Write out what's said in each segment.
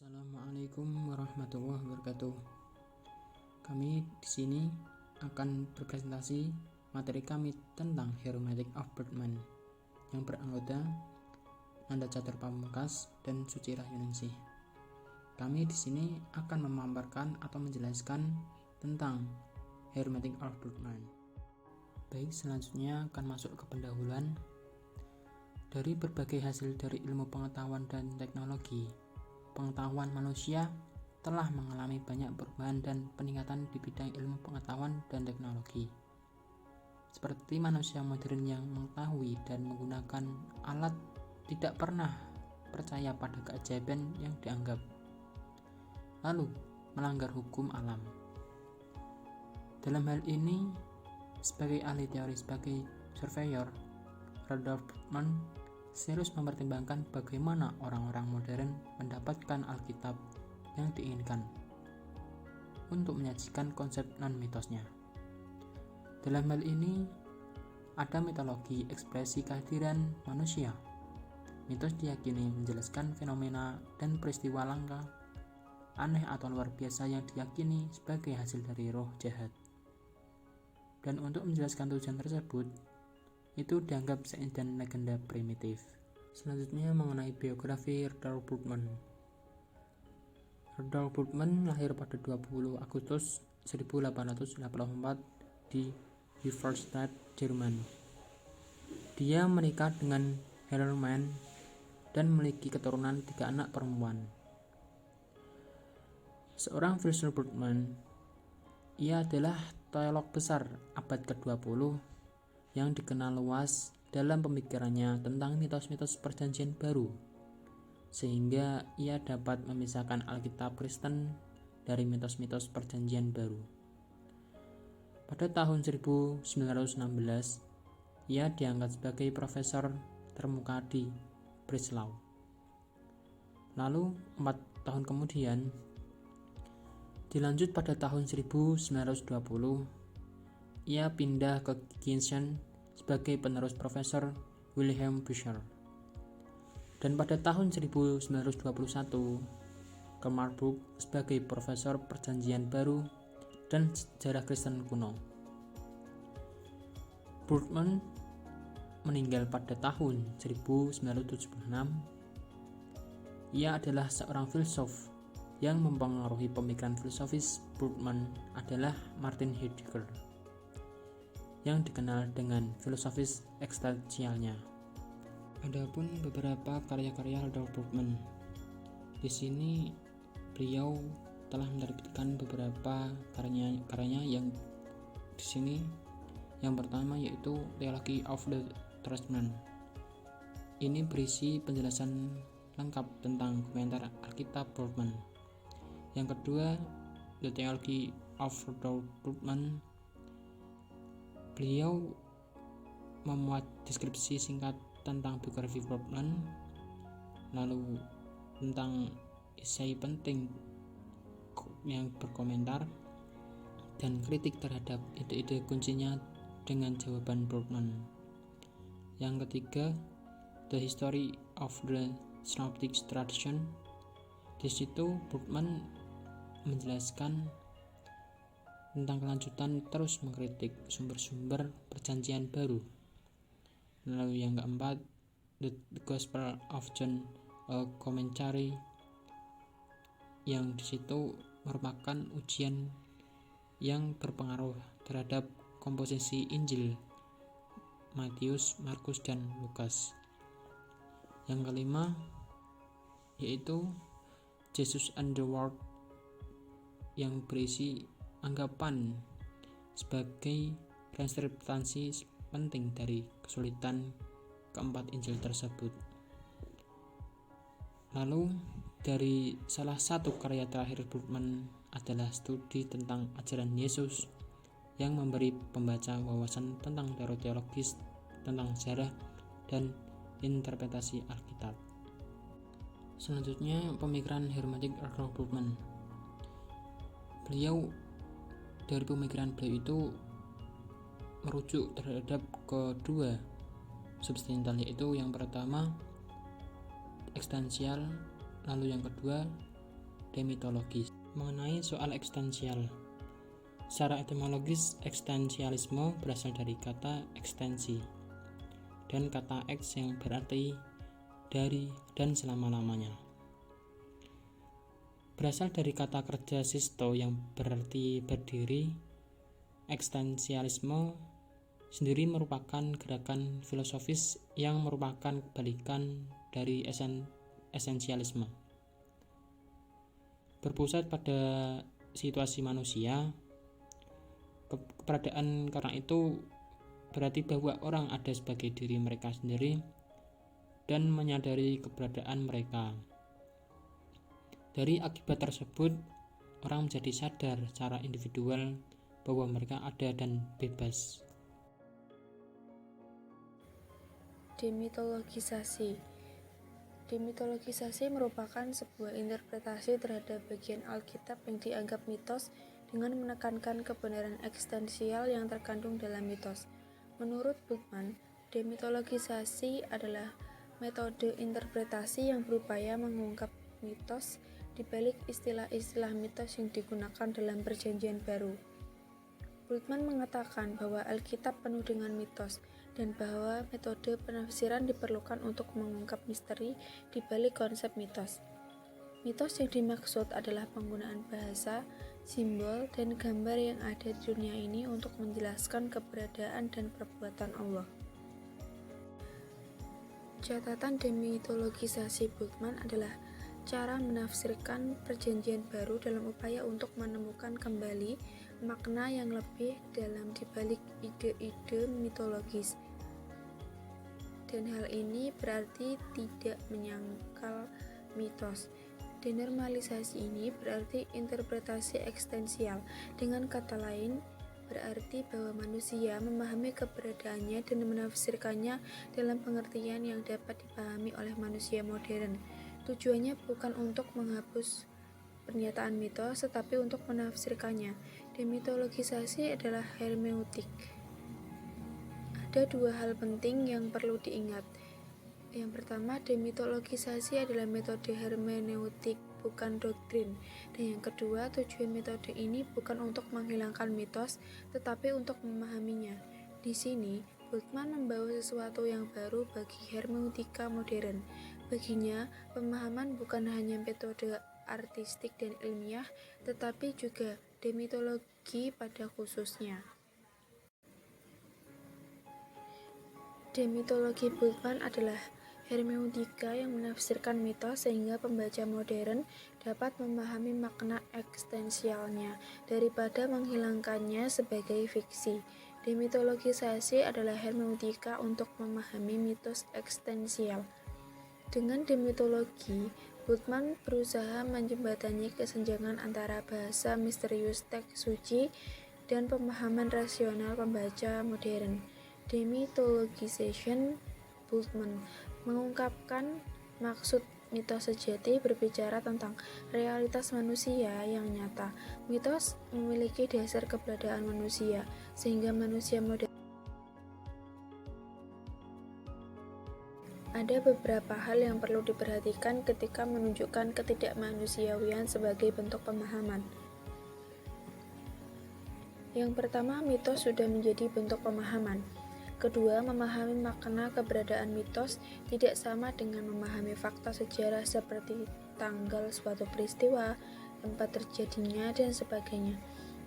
Assalamualaikum warahmatullahi wabarakatuh. Kami di sini akan berpresentasi materi kami tentang Hermeneutik of Bultmann yang beranggota Nanda Catur Pamungkas dan Suci Rahyuningsih. Kami di sini akan memaparkan atau menjelaskan tentang Hermeneutik of Bultmann. Baik, selanjutnya akan masuk ke pendahuluan. Dari berbagai hasil dari ilmu pengetahuan dan teknologi, pengetahuan manusia telah mengalami banyak perubahan dan peningkatan di bidang ilmu pengetahuan dan teknologi. Seperti manusia modern yang mengetahui dan menggunakan alat tidak pernah percaya pada keajaiban yang dianggap, lalu melanggar hukum alam. Dalam hal ini, sebagai ahli teori sebagai surveyor, Rudolf Bultmann serius mempertimbangkan bagaimana orang-orang modern mendapatkan Alkitab yang diinginkan untuk menyajikan konsep non-mitosnya. Dalam hal ini, ada mitologi ekspresi kehadiran manusia. Mitos diyakini menjelaskan fenomena dan peristiwa langka, aneh atau luar biasa yang diyakini sebagai hasil dari roh jahat. Dan untuk menjelaskan tujuan tersebut, itu dianggap sains dan legenda primitif. Selanjutnya mengenai biografi Rudolf Bultmann. Rudolf Bultmann lahir pada 20 Agustus 1884 di Halberstadt, Jerman. Dia menikah dengan Hermann dan memiliki keturunan 3 anak perempuan. Seorang filsuf Bultmann, ia adalah teolog besar abad ke-20 yang dikenal luas dalam pemikirannya tentang mitos-mitos Perjanjian Baru, sehingga ia dapat memisahkan Alkitab Kristen dari mitos-mitos Perjanjian Baru. Pada tahun 1916, ia diangkat sebagai profesor termuka di Breslau. Lalu 4 tahun kemudian, dilanjut pada tahun 1920, ia pindah ke Gießen sebagai penerus Profesor Wilhelm Bucer. Dan pada tahun 1921 ke Marburg sebagai Profesor Perjanjian Baru dan Sejarah Kristen Kuno. Bultmann meninggal pada tahun 1976. Ia adalah seorang filsuf yang mempengaruhi pemikiran filosofis. Bultmann adalah Martin Heidegger, yang dikenal dengan filosofis eksistensialnya. Adapun beberapa karya-karya Rudolf Bultmann. Di sini beliau telah menerbitkan beberapa karyanya yang di sini yang pertama yaitu Theology of the Testament. Ini berisi penjelasan lengkap tentang komentar Alkitab Bultmann. Yang kedua, The Theology of Rudolf Bultmann. Beliau memuat deskripsi singkat tentang biografi Bultmann, lalu tentang esai penting yang berkomentar dan kritik terhadap ide-ide kuncinya dengan jawaban Bultmann. Yang ketiga, The History of the Synoptic Tradition. Di situ Bultmann menjelaskan tentang kelanjutan terus mengkritik sumber-sumber Perjanjian Baru. Lalu yang keempat, The Gospel of John, a Commentary, yang disitu merupakan ujian yang berpengaruh terhadap komposisi Injil Matius, Markus, dan Lukas. Yang kelima yaitu Jesus and the World, yang berisi anggapan sebagai representasi penting dari kesulitan keempat Injil tersebut. Lalu dari salah satu karya terakhir Bultmann adalah studi tentang ajaran Yesus yang memberi pembaca wawasan tentang teori teologis tentang sejarah dan interpretasi Alkitab. Selanjutnya, pemikiran hermeneutik Rudolf Bultmann. Dari pemikiran beliau itu merujuk terhadap kedua substansial, yaitu yang pertama eksistensial, lalu yang kedua demitologis. Mengenai soal eksistensial, secara etimologis eksistensialisme berasal dari kata ekstensi dan kata eks yang berarti dari dan selama-lamanya. Berasal dari kata kerja sisto yang berarti berdiri. Eksistensialisme sendiri merupakan gerakan filosofis yang merupakan kebalikan dari esensialisme. Berpusat pada situasi manusia, keberadaan karena itu berarti bahwa orang ada sebagai diri mereka sendiri dan menyadari keberadaan mereka. Dari akibat tersebut, orang menjadi sadar secara individual bahwa mereka ada dan bebas. Demitologisasi. Demitologisasi merupakan sebuah interpretasi terhadap bagian Alkitab yang dianggap mitos dengan menekankan kebenaran eksistensial yang terkandung dalam mitos. Menurut Bultmann, demitologisasi adalah metode interpretasi yang berupaya mengungkap mitos di balik istilah-istilah mitos yang digunakan dalam Perjanjian Baru. Bultmann mengatakan bahwa Alkitab penuh dengan mitos dan bahwa metode penafsiran diperlukan untuk mengungkap misteri di balik konsep mitos. Mitos yang dimaksud adalah penggunaan bahasa, simbol, dan gambar yang ada di dunia ini untuk menjelaskan keberadaan dan perbuatan Allah. Catatan demitologisasi Bultmann adalah cara menafsirkan Perjanjian Baru dalam upaya untuk menemukan kembali makna yang lebih dalam dibalik ide-ide mitologis. Dan hal ini berarti tidak menyangkal mitos. Denormalisasi ini berarti interpretasi eksistensial. Dengan kata lain, berarti bahwa manusia memahami keberadaannya dan menafsirkannya dalam pengertian yang dapat dipahami oleh manusia modern. Tujuannya bukan untuk menghapus pernyataan mitos, tetapi untuk menafsirkannya. Demitologisasi adalah hermeneutik. Ada dua hal penting yang perlu diingat. Yang pertama, demitologisasi adalah metode hermeneutik, bukan doktrin. Dan yang kedua, tujuan metode ini bukan untuk menghilangkan mitos, tetapi untuk memahaminya. Di sini, Bultmann membawa sesuatu yang baru bagi hermeneutika modern. Baginya, pemahaman bukan hanya metode artistik dan ilmiah, tetapi juga demitologi pada khususnya. Demitologi Bultmann adalah hermeneutika yang menafsirkan mitos sehingga pembaca modern dapat memahami makna eksistensialnya daripada menghilangkannya sebagai fiksi. Demitologisasi adalah hermeneutika untuk memahami mitos eksistensial. Dengan demitologi, Bultmann berusaha menjembatani kesenjangan antara bahasa misterius teks suci dan pemahaman rasional pembaca modern. Demitologization Bultmann mengungkapkan maksud mitos sejati berbicara tentang realitas manusia yang nyata. Mitos memiliki dasar keberadaan manusia, sehingga manusia modern ada beberapa hal yang perlu diperhatikan ketika menunjukkan ketidakmanusiawian sebagai bentuk pemahaman. Yang pertama, mitos sudah menjadi bentuk pemahaman. Kedua, memahami makna keberadaan mitos tidak sama dengan memahami fakta sejarah seperti tanggal suatu peristiwa, tempat terjadinya, dan sebagainya.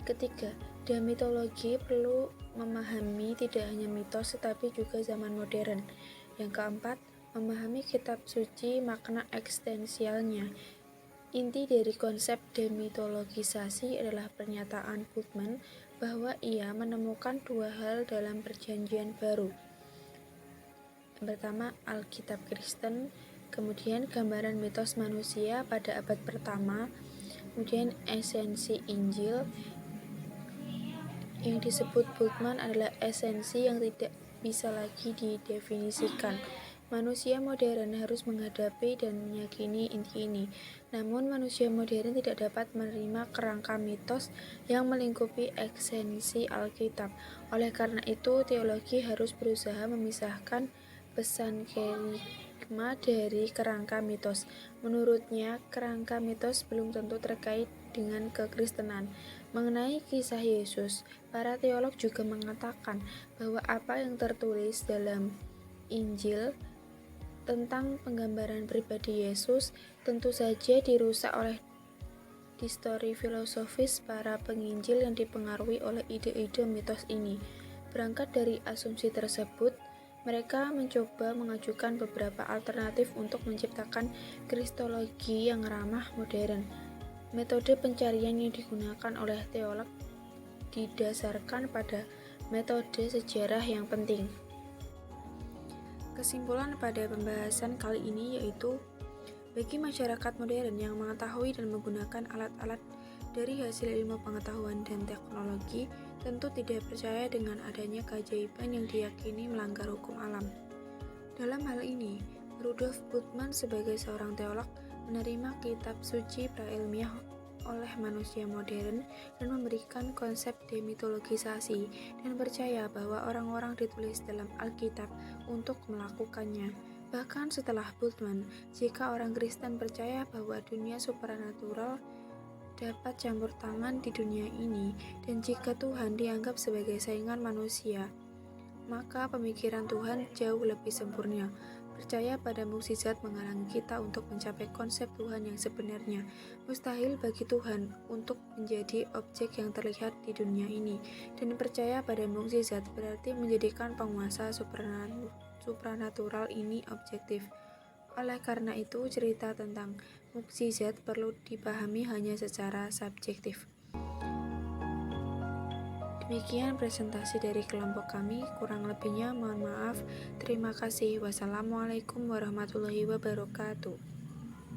Ketiga, demitologi perlu memahami tidak hanya mitos tetapi juga zaman modern. Yang keempat, memahami kitab suci makna eksistensialnya. Inti dari konsep demitologisasi adalah pernyataan Bultmann bahwa ia menemukan dua hal dalam Perjanjian Baru. Yang pertama, Alkitab Kristen, kemudian gambaran mitos manusia pada abad pertama, kemudian esensi Injil. Yang disebut Bultmann adalah esensi yang tidak bisa lagi didefinisikan. Manusia modern harus menghadapi dan meyakini inti ini. Namun manusia modern tidak dapat menerima kerangka mitos yang melingkupi esensi Alkitab. Oleh karena itu, teologi harus berusaha memisahkan pesan paradigma dari kerangka mitos. Menurutnya, kerangka mitos belum tentu terkait dengan kekristenan. Mengenai kisah Yesus, para teolog juga mengatakan bahwa apa yang tertulis dalam Injil tentang penggambaran pribadi Yesus tentu saja dirusak oleh distori filosofis para penginjil yang dipengaruhi oleh ide-ide mitos ini. Berangkat dari asumsi tersebut, mereka mencoba mengajukan beberapa alternatif untuk menciptakan kristologi yang ramah modern. Metode pencarian yang digunakan oleh teolog didasarkan pada metode sejarah yang penting. Kesimpulan pada pembahasan kali ini yaitu, bagi masyarakat modern yang mengetahui dan menggunakan alat-alat dari hasil ilmu pengetahuan dan teknologi, tentu tidak percaya dengan adanya keajaiban yang diyakini melanggar hukum alam. Dalam hal ini, Rudolf Bultmann sebagai seorang teolog menerima kitab suci prailmiah oleh manusia modern dan memberikan konsep demitologisasi dan percaya bahwa orang-orang ditulis dalam Alkitab untuk melakukannya. Bahkan setelah Bultmann, jika orang Kristen percaya bahwa dunia supranatural dapat campur tangan di dunia ini, dan jika Tuhan dianggap sebagai saingan manusia, maka pemikiran Tuhan jauh lebih sempurna. Percaya pada mukjizat menghalangi kita untuk mencapai konsep Tuhan yang sebenarnya. Mustahil bagi Tuhan untuk menjadi objek yang terlihat di dunia ini, dan percaya pada mukjizat berarti menjadikan penguasa supranatural ini objektif. Oleh karena itu, cerita tentang mukjizat perlu dipahami hanya secara subjektif. Demikian presentasi dari kelompok kami, kurang lebihnya mohon maaf. Terima kasih. Wassalamualaikum warahmatullahi wabarakatuh.